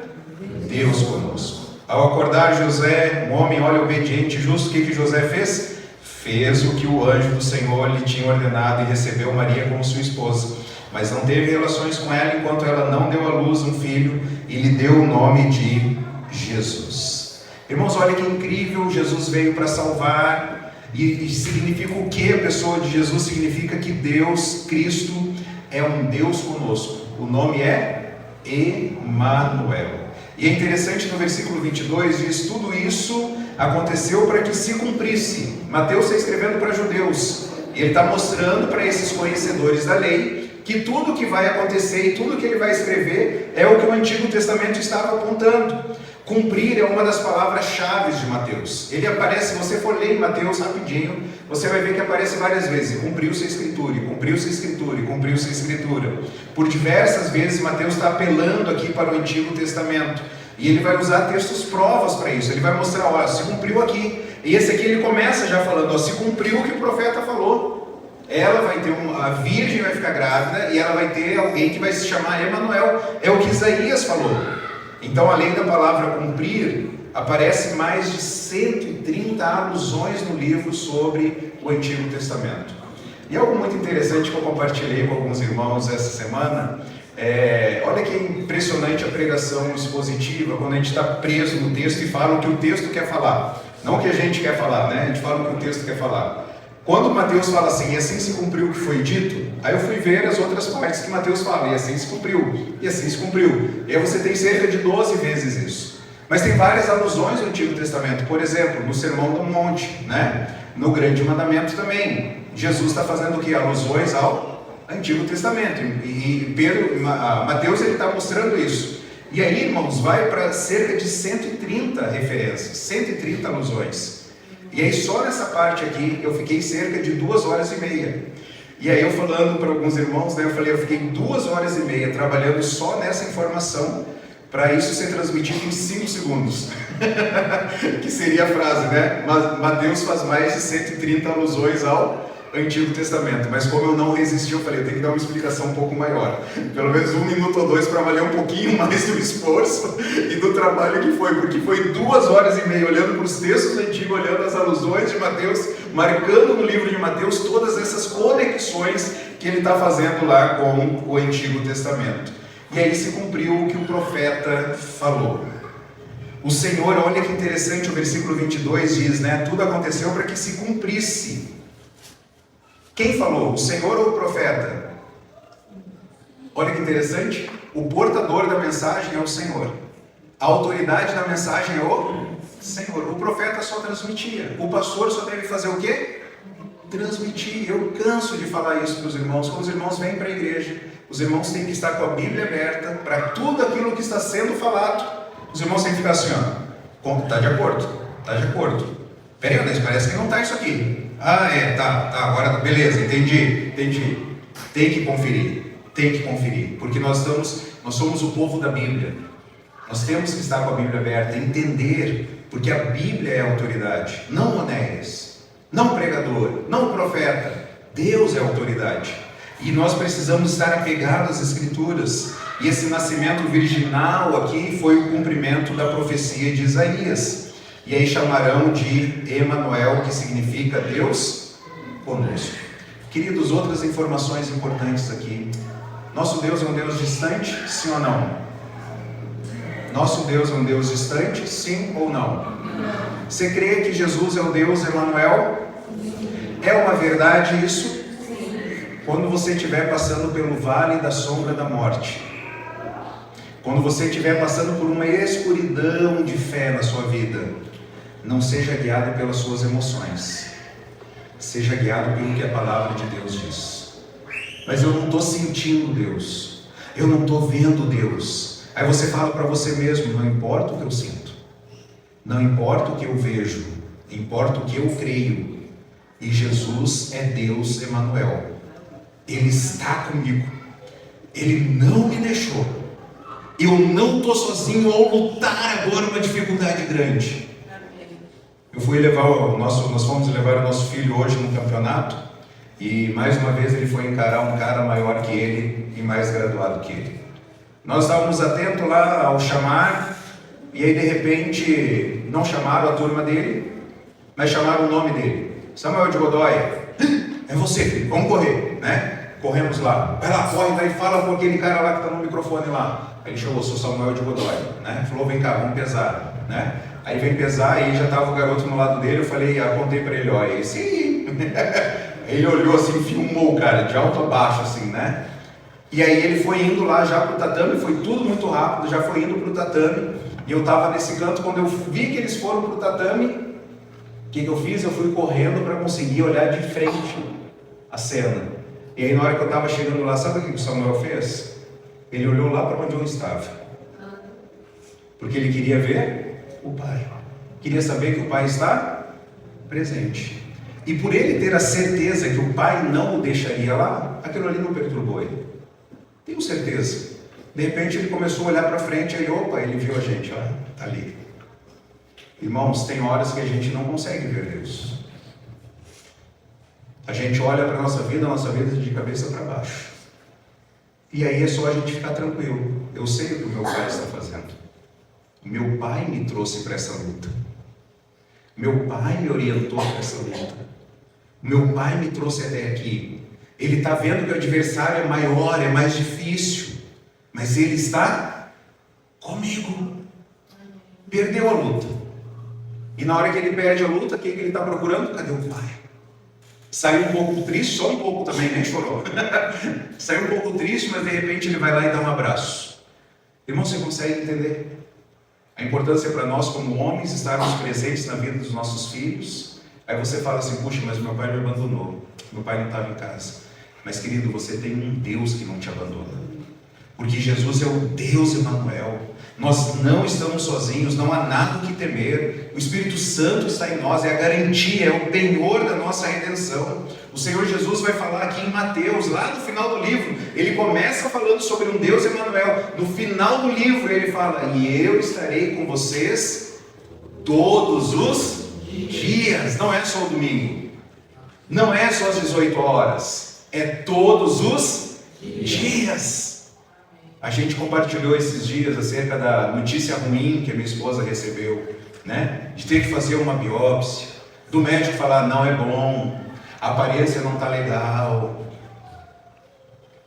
Deus conosco. Ao acordar José, um homem, obediente e justo, o que José fez? Fez o que o anjo do Senhor lhe tinha ordenado e recebeu Maria como sua esposa. Mas não teve relações com ela enquanto ela não deu à luz um filho e lhe deu o nome de Jesus. Irmãos, olha que incrível, Jesus veio para salvar. E significa o que a pessoa de Jesus? Significa que Deus, Cristo, é um Deus conosco. O nome é Emanuel. E é interessante no versículo 22, diz, tudo isso aconteceu para que se cumprisse. Mateus está escrevendo para judeus, e ele está mostrando para esses conhecedores da lei que tudo que vai acontecer e tudo que ele vai escrever é o que o Antigo Testamento estava apontando. Cumprir é uma das palavras-chave de Mateus. Ele aparece, se você for ler em Mateus rapidinho, você vai ver que aparece várias vezes. Cumpriu-se a Escritura, cumpriu-se a Escritura, cumpriu-se a Escritura. Por diversas vezes, Mateus está apelando aqui para o Antigo Testamento. E ele vai usar textos provas para isso. Ele vai mostrar, olha, se cumpriu aqui. E esse aqui ele começa já falando, ó, se cumpriu o que o profeta falou. Ela vai ter a virgem vai ficar grávida e ela vai ter alguém que vai se chamar Emanuel. É o que Isaías falou. Então, além da palavra cumprir, aparece mais de 130 alusões no livro sobre o Antigo Testamento. E algo muito interessante que eu compartilhei com alguns irmãos essa semana, olha que impressionante a pregação expositiva, quando a gente está preso no texto e fala o que o texto quer falar. Não o que a gente quer falar, né? A gente fala o que o texto quer falar. Quando Mateus fala assim, e assim se cumpriu o que foi dito, aí eu fui ver as outras partes que Mateus fala, e assim se cumpriu, e assim se cumpriu. E aí você tem cerca de 12 vezes isso. Mas tem várias alusões no Antigo Testamento, por exemplo, no Sermão do Monte, né? No Grande Mandamento também. Jesus está fazendo o que? Alusões ao Antigo Testamento. E Mateus está mostrando isso. E aí, irmãos, vai para cerca de 130 referências, 130 alusões. E aí só nessa parte aqui eu fiquei cerca de 2 horas e meia. E aí eu falando para alguns irmãos, né, eu fiquei 2 horas e meia trabalhando só nessa informação para isso ser transmitido em 5 segundos. Que seria a frase, né? Mateus faz mais de 130 alusões ao Antigo Testamento, mas como eu não resisti, eu falei, eu tenho que dar uma explicação um pouco maior, pelo menos 1 minuto ou 2 para valer um pouquinho mais do esforço e do trabalho que foi, porque foi 2 horas e meia olhando para os textos antigos, olhando as alusões de Mateus, marcando no livro de Mateus todas essas conexões que ele está fazendo lá com o Antigo Testamento. E aí se cumpriu o que o profeta falou. O Senhor, olha que interessante, o versículo 22 diz, né, tudo aconteceu para que se cumprisse. Quem falou? O Senhor ou o profeta? Olha que interessante. O portador da mensagem é o Senhor. A autoridade da mensagem é o Senhor. O profeta só transmitia. O pastor só deve fazer o quê? Transmitir. Eu canso de falar isso para os irmãos. Quando os irmãos vêm para a igreja, os irmãos têm que estar com a Bíblia aberta para tudo aquilo que está sendo falado. Os irmãos têm que ficar assim, ó. Está de acordo? Está de acordo. Peraí, mas parece que não está isso aqui. Ah, tá, agora, beleza, entendi. Tem que conferir, porque nós somos o povo da Bíblia. Nós temos que estar com a Bíblia aberta, entender, porque a Bíblia é a autoridade, não Onéias, não pregador, não profeta. Deus é a autoridade. E nós precisamos estar apegados às Escrituras. E esse nascimento virginal aqui foi o cumprimento da profecia de Isaías. E aí chamarão de Emanuel, que significa Deus conosco. Queridos, outras informações importantes aqui. Nosso Deus é um Deus distante, sim ou não? Nosso Deus é um Deus distante, sim ou não? Você crê que Jesus é o Deus Emanuel? É uma verdade isso? Quando você estiver passando pelo vale da sombra da morte, quando você estiver passando por uma escuridão de fé na sua vida, não seja guiado pelas suas emoções, seja guiado pelo que a palavra de Deus diz. Mas eu não estou sentindo Deus, eu não estou vendo Deus. Aí você fala para você mesmo, não importa o que eu sinto, não importa o que eu vejo, importa o que eu creio. E Jesus é Deus Emanuel. Ele está comigo, Ele não me deixou. Eu não estou sozinho ao lutar agora uma dificuldade grande. Eu fui nós fomos levar o nosso filho hoje no campeonato, e mais uma vez ele foi encarar um cara maior que ele e mais graduado que ele. Nós estávamos atentos lá ao chamar, e aí de repente não chamaram a turma dele, mas chamaram o nome dele. Samuel de Godoy, é você, filho, vamos correr, né? Corremos lá, vai lá, corre, daí fala com aquele cara lá que está no microfone lá. Aí ele chegou, sou Samuel de Godoy, né? Falou, vem cá, vamos pesar, né? Aí vem pesar, aí já estava o garoto no lado dele, eu falei, apontei para ele, ó, esse aí. Ele olhou assim, filmou o cara, de alto a baixo, assim, né? E aí ele foi indo lá já pro tatame, foi tudo muito rápido, já foi indo pro tatame, e eu estava nesse canto, quando eu vi que eles foram pro tatame, o que eu fiz? Eu fui correndo para conseguir olhar de frente a cena. E aí na hora que eu estava chegando lá, sabe o que o Samuel fez? Ele olhou lá para onde eu estava. Porque ele queria ver o pai. Queria saber que o pai está presente. E por ele ter a certeza que o pai não o deixaria lá, aquilo ali não perturbou ele. Tenho certeza. De repente ele começou a olhar para frente, aí opa, ele viu a gente, ó, tá ali. Irmãos, tem horas que a gente não consegue ver Deus. A gente olha para a nossa vida de cabeça para baixo. E aí é só a gente ficar tranquilo. Eu sei o que o meu pai está fazendo. Meu pai me trouxe para essa luta. Meu pai me orientou para essa luta. Meu pai me trouxe até aqui. Ele está vendo que o adversário é maior, é mais difícil. Mas ele está comigo. Perdeu a luta. E na hora que ele perde a luta, quem que ele está procurando? Cadê o pai? Saiu um pouco triste, só um pouco também, nem chorou. Saiu um pouco triste, mas de repente ele vai lá e dá um abraço. Irmão, você consegue entender a importância para nós como homens estarmos presentes na vida dos nossos filhos? Aí você fala assim, puxa, mas meu pai me abandonou, meu pai não estava em casa. Mas querido, você tem um Deus que não te abandona. Porque Jesus é o Deus Emanuel. Nós não estamos sozinhos, não há nada o que temer. O Espírito Santo está em nós, é a garantia, é o penhor da nossa redenção. O Senhor Jesus vai falar aqui em Mateus, lá no final do livro. Ele começa falando sobre um Deus Emanuel. No final do livro ele fala, e eu estarei com vocês todos os dias. Não é só o domingo, não é só às 18 horas, é todos os dias. A gente compartilhou esses dias acerca da notícia ruim que a minha esposa recebeu, né? De ter que fazer uma biópsia, do médico falar, não é bom, a aparência não está legal.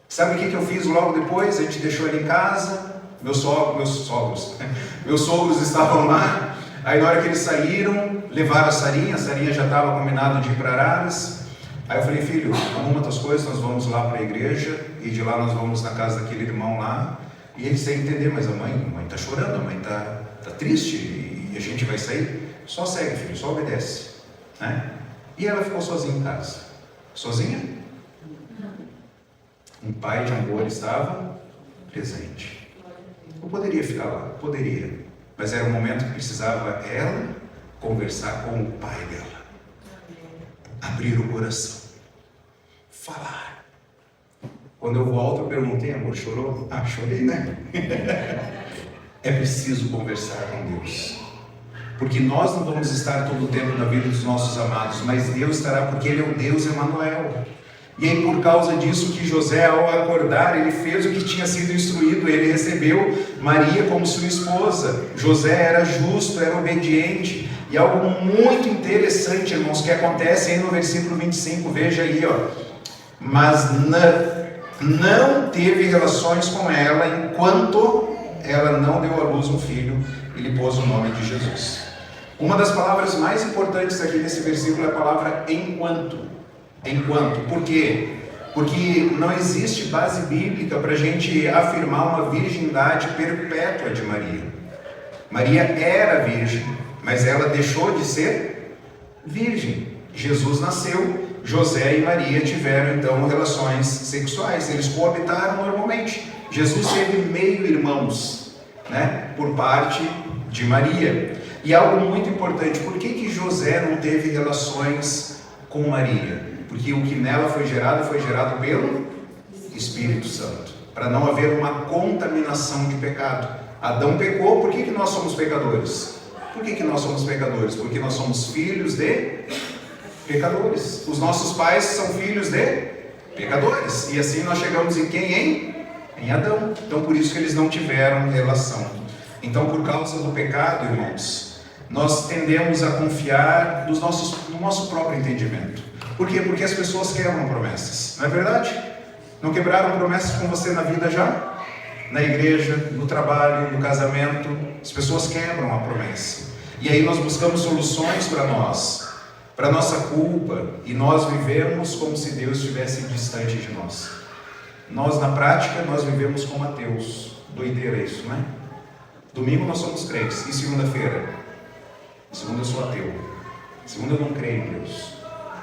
Sabe o que eu fiz logo depois? A gente deixou ele em casa, meus sogros estavam lá, aí na hora que eles saíram, levaram a Sarinha já estava combinado de ir para Araras. Aí eu falei, filho, arruma tuas coisas, nós vamos lá para a igreja, e de lá nós vamos na casa daquele irmão lá, e eles têm que entender, mas a mãe está chorando, a mãe está triste, e a gente vai sair. Só segue, filho, só obedece, né? E ela ficou sozinha em casa. Sozinha? Um pai de amor estava presente. Eu poderia ficar lá, poderia, mas era um momento que precisava ela conversar com o pai dela. Abrir o coração, falar. Quando eu volto, eu perguntei, amor, chorou? Ah, chorei, né? É preciso conversar com Deus, porque nós não vamos estar todo o tempo na vida dos nossos amados, mas Deus estará, porque Ele é o Deus Emanuel. E aí por causa disso que José, ao acordar, ele fez o que tinha sido instruído, ele recebeu Maria como sua esposa. José era justo, era obediente. E algo muito interessante, irmãos, que acontece aí no versículo 25, veja aí, ó. Mas não teve relações com ela enquanto ela não deu à luz um filho e lhe pôs o nome de Jesus. Uma das palavras mais importantes aqui nesse versículo é a palavra enquanto. Enquanto. Por quê? Porque não existe base bíblica para a gente afirmar uma virgindade perpétua de Maria. Maria era virgem, mas ela deixou de ser virgem. Jesus nasceu, José e Maria tiveram então relações sexuais, eles coabitaram normalmente. Jesus teve meio-irmãos, né, por parte de Maria. E algo muito importante, por que José não teve relações com Maria? Porque o que nela foi gerado pelo Espírito Santo, para não haver uma contaminação de pecado. Adão pecou, por que nós somos pecadores? Por que nós somos pecadores? Porque nós somos filhos de pecadores. Os nossos pais são filhos de pecadores. E assim nós chegamos em quem? Em Adão. Então por isso que eles não tiveram relação. Então por causa do pecado, irmãos, nós tendemos a confiar no nosso próprio entendimento. Por quê? Porque as pessoas quebram promessas. Não é verdade? Não quebraram promessas com você na vida já? Na igreja, no trabalho, no casamento, as pessoas quebram a promessa. E aí nós buscamos soluções para nós, para nossa culpa, e nós vivemos como se Deus estivesse distante de nós. Nós, na prática, nós vivemos como ateus. Doideira isso, né? Domingo nós somos crentes, e segunda-feira? Segunda eu sou ateu. Segunda eu não creio em Deus.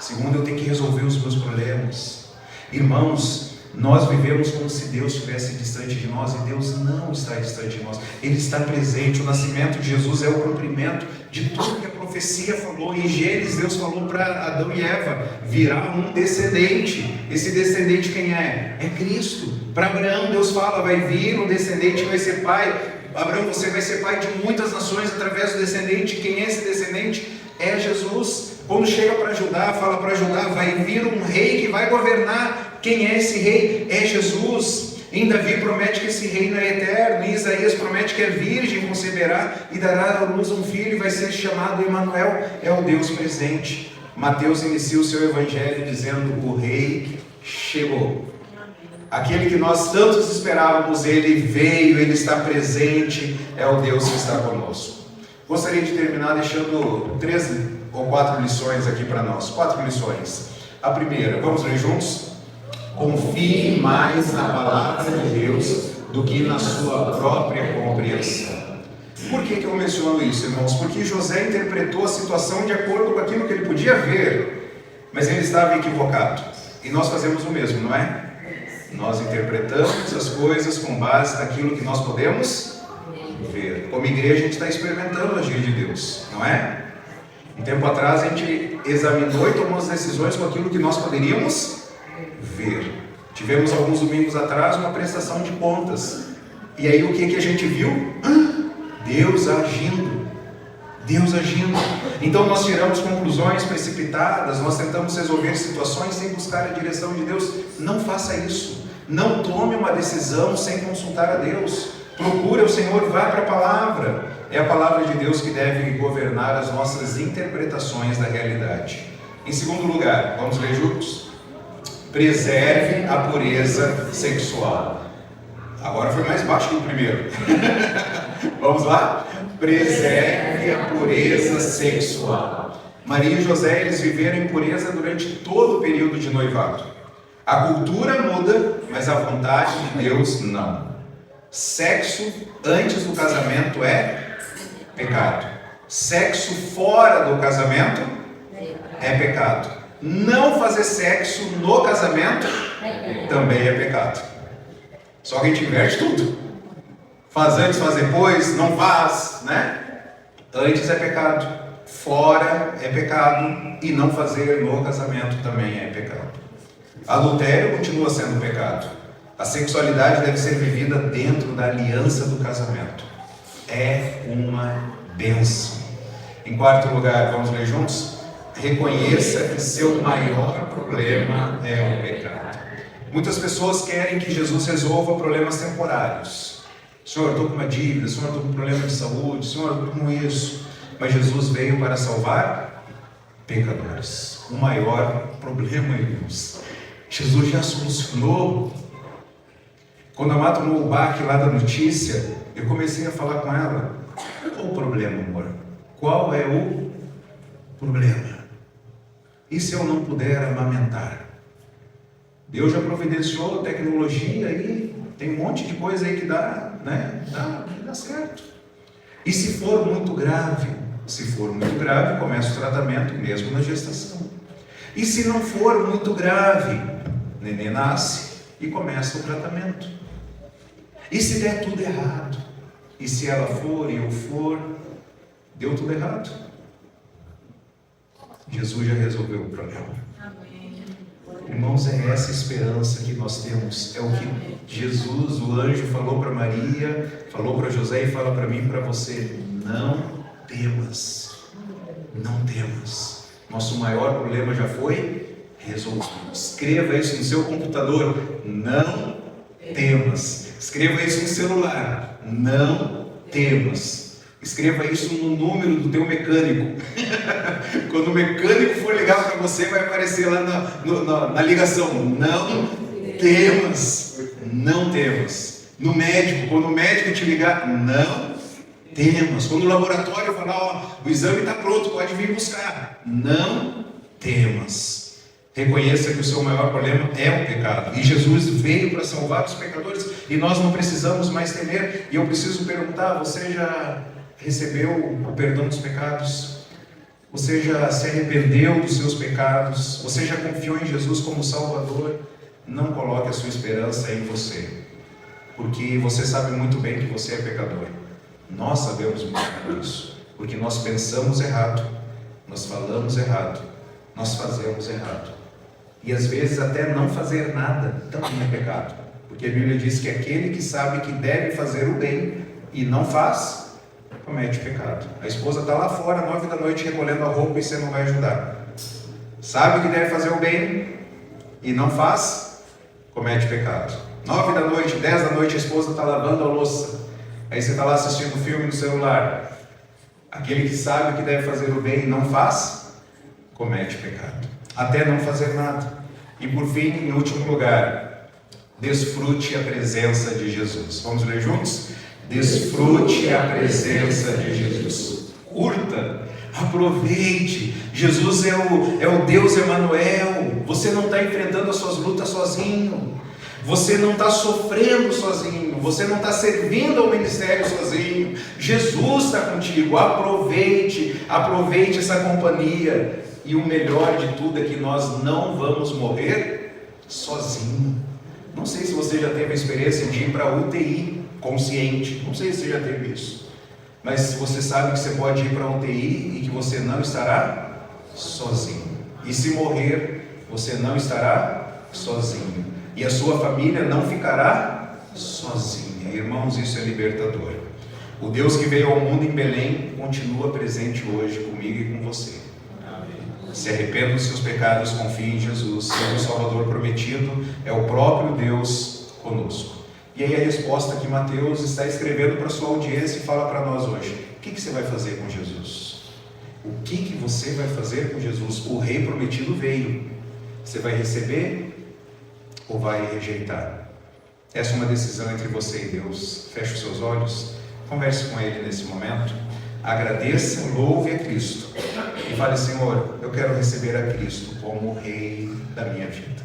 Segunda eu tenho que resolver os meus problemas. Irmãos, nós vivemos como se Deus estivesse distante de nós, e Deus não está distante de nós, Ele está presente. O nascimento de Jesus é o cumprimento de tudo que a profecia falou. Em Gênesis, Deus falou para Adão e Eva: virá um descendente. Esse descendente quem é? É Cristo. Para Abraão, Deus fala: vai vir um descendente que vai ser pai. Abraão, você vai ser pai de muitas nações através do descendente. Quem é esse descendente? É Jesus. Quando chega para Judá, fala para Judá: vai vir um rei que vai governar. Quem é esse rei? É Jesus. Em Davi promete que esse reino é eterno. Em Isaías promete que a virgem conceberá e dará à luz um filho e vai ser chamado Emanuel. É o Deus presente. Mateus inicia o seu evangelho dizendo: o rei chegou. Aquele que nós tantos esperávamos, ele veio, ele está presente, é o Deus que está conosco. Gostaria de terminar deixando 3 ou 4 lições aqui para nós. 4 lições. A primeira, vamos ler juntos? Confie mais na palavra de Deus do que na sua própria compreensão. Por que eu menciono isso, irmãos? Porque José interpretou a situação de acordo com aquilo que ele podia ver, mas ele estava equivocado. E nós fazemos o mesmo, não é? Nós interpretamos as coisas com base naquilo que nós podemos ver. Como igreja, a gente está experimentando o agir de Deus, não é? Um tempo atrás, a gente examinou e tomou as decisões com aquilo que nós poderíamos ver. Tivemos alguns domingos atrás uma prestação de contas. E aí o que a gente viu? Deus agindo. Deus agindo. Então nós tiramos conclusões precipitadas, nós tentamos resolver situações sem buscar a direção de Deus. Não faça isso. Não tome uma decisão sem consultar a Deus. Procure o Senhor, vá para a palavra. É a palavra de Deus que deve governar as nossas interpretações da realidade. Em segundo lugar, vamos ler juntos? Preserve a pureza sexual. Agora foi mais baixo que o primeiro. Vamos lá? Preserve a pureza sexual. Maria e José, eles viveram em pureza durante todo o período de noivado. A cultura muda, mas a vontade de Deus não. Sexo antes do casamento é pecado. Sexo fora do casamento é pecado. Não fazer sexo no casamento também é pecado. Só que a gente inverte tudo. Faz antes, faz depois, não faz, né? Antes é pecado, fora é pecado, e não fazer no casamento também é pecado. Adultério continua sendo pecado. A sexualidade deve ser vivida dentro da aliança do casamento. É uma bênção. Em quarto lugar, vamos ler juntos? Reconheça que seu maior problema é o pecado. Muitas pessoas querem que Jesus resolva problemas temporários. Senhor, eu estou com uma dívida. Senhor, eu estou com um problema de saúde. Senhor, eu estou com isso. Mas Jesus veio para salvar pecadores. O maior problema, irmãos, Jesus já solucionou. Quando a Má tomou o baque lá da notícia, eu comecei a falar com ela: qual o problema, amor? Qual é o problema? E se eu não puder amamentar? Deus já providenciou tecnologia aí, tem um monte de coisa aí que dá, né? Dá certo. E se for muito grave? Se for muito grave, começa o tratamento mesmo na gestação. E se não for muito grave, neném nasce e começa o tratamento. E se der tudo errado? E se ela for e eu for, deu tudo errado? Jesus já resolveu o problema. Irmãos, é essa esperança que nós temos. É o que Jesus, o anjo, falou para Maria, falou para José e fala para mim e para você: não temas. Não temas. Nosso maior problema já foi resolvido. Escreva isso no seu computador: não temas. Escreva isso no celular: não temas. Escreva isso no número do teu mecânico. Quando o mecânico for ligar para você, vai aparecer lá na ligação: não temas. Não temas. No médico, quando o médico te ligar: não temas. Quando o laboratório falar: ó, o exame está pronto, pode vir buscar. Não temas. Reconheça que o seu maior problema é o pecado. E Jesus veio para salvar os pecadores. E nós não precisamos mais temer. E eu preciso perguntar: você já recebeu o perdão dos pecados? Você já se arrependeu dos seus pecados? Você já confiou em Jesus como Salvador? não coloque a sua esperança em você, porque você sabe muito bem que você é pecador. Nós sabemos muito bem disso, porque nós pensamos errado, nós falamos errado, nós fazemos errado. E às vezes até não fazer nada também é pecado, porque a Bíblia diz que aquele que sabe que deve fazer o bem e não faz, comete pecado. A esposa está lá fora, 9 da noite, recolhendo a roupa e você não vai ajudar. Sabe que deve fazer o bem e não faz, comete pecado. 9 da noite, 10 da noite, a esposa está lavando a louça. Aí você está lá assistindo filme no celular. Aquele que sabe que deve fazer o bem e não faz, comete pecado. Até não fazer nada. E por fim, em último lugar, desfrute a presença de Jesus. Vamos ler juntos? Desfrute a presença de Jesus. Curta, aproveite. Jesus é o Deus Emanuel. Você não está enfrentando as suas lutas sozinho. Você não está sofrendo sozinho. Você não está servindo ao ministério sozinho. Jesus está contigo. Aproveite essa companhia. E o melhor de tudo é que nós não vamos morrer sozinho. Não sei se você já teve a experiência de ir para a UTI consciente. Não sei se você já teve isso. Mas você sabe que você pode ir para a UTI e que você não estará sozinho. E se morrer, você não estará sozinho. E a sua família não ficará sozinha. Irmãos, isso é libertador. O Deus que veio ao mundo em Belém continua presente hoje comigo e com você. Se arrependa dos seus pecados, confie em Jesus. Seu Salvador prometido é o próprio Deus conosco. E aí a resposta que Mateus está escrevendo para a sua audiência e fala para nós hoje. O que você vai fazer com Jesus? O que você vai fazer com Jesus? O Rei prometido veio. Você vai receber ou vai rejeitar? Essa é uma decisão entre você e Deus. Feche os seus olhos, converse com Ele nesse momento. Agradeça, louve a Cristo e fale: Senhor, eu quero receber a Cristo como Rei da minha vida.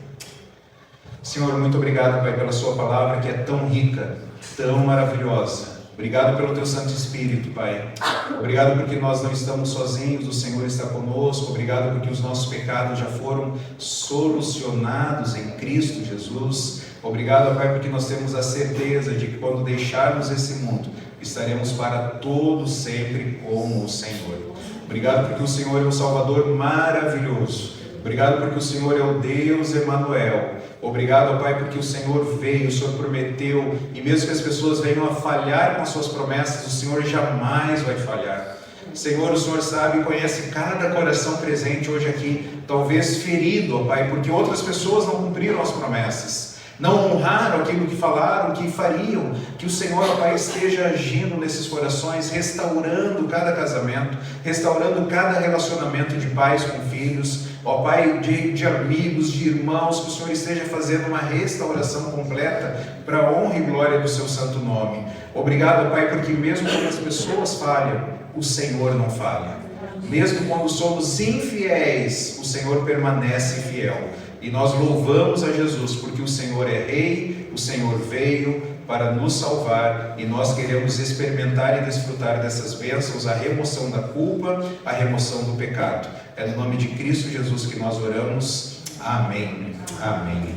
Senhor, muito obrigado, Pai, pela sua palavra que é tão rica, tão maravilhosa. Obrigado pelo teu Santo Espírito, Pai. Obrigado porque nós não estamos sozinhos, o Senhor está conosco. Obrigado porque os nossos pecados já foram solucionados em Cristo Jesus. Obrigado, Pai, porque nós temos a certeza de que quando deixarmos esse mundo, estaremos para todo sempre com o Senhor. Obrigado porque o Senhor é um Salvador maravilhoso. Obrigado porque o Senhor é o Deus Emanuel. Obrigado, Pai, porque o Senhor veio, o Senhor prometeu, e mesmo que as pessoas venham a falhar com as suas promessas, o Senhor jamais vai falhar. Senhor, o Senhor sabe e conhece cada coração presente hoje aqui, talvez ferido, ó Pai, porque outras pessoas não cumpriram as promessas, não honraram aquilo que falaram, que fariam. Que o Senhor, ó Pai, esteja agindo nesses corações, restaurando cada casamento, restaurando cada relacionamento de pais com filhos, ó Pai, de amigos, de irmãos, que o Senhor esteja fazendo uma restauração completa para a honra e glória do seu santo nome. Obrigado, ó Pai, porque mesmo quando as pessoas falham, o Senhor não falha. Mesmo quando somos infiéis, o Senhor permanece fiel. E nós louvamos a Jesus porque o Senhor é Rei, o Senhor veio para nos salvar e nós queremos experimentar e desfrutar dessas bênçãos, a remoção da culpa, a remoção do pecado. É no nome de Cristo Jesus que nós oramos. Amém. Amém.